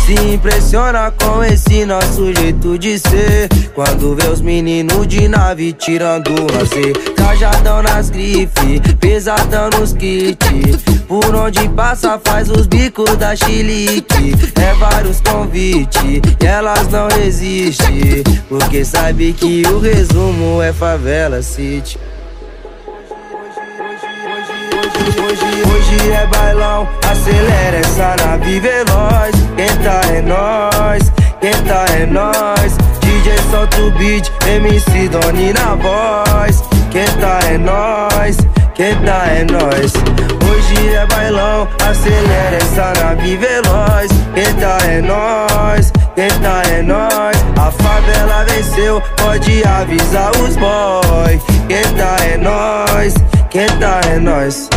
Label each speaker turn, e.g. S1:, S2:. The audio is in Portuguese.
S1: Se impressiona com esse nosso jeito de ser. Quando vê os meninos de nave tirando lazer. Cajadão nas grifes, pesadão nos kits. Por onde passa faz os bicos da chilique. É vários convites e elas não resistem, porque sabe que o resumo é Favela City. Hoje é bailão, acelera essa nave veloz. Quem tá é nós, quem tá é nós. DJ solta o beat, MC Doni na voz. Quem tá é nós, quem tá é nós. Hoje é bailão, acelera essa nave veloz. Quem tá é nós, quem tá é nós. A favela venceu, pode avisar os boy. Quem tá é nós, quem tá é nós.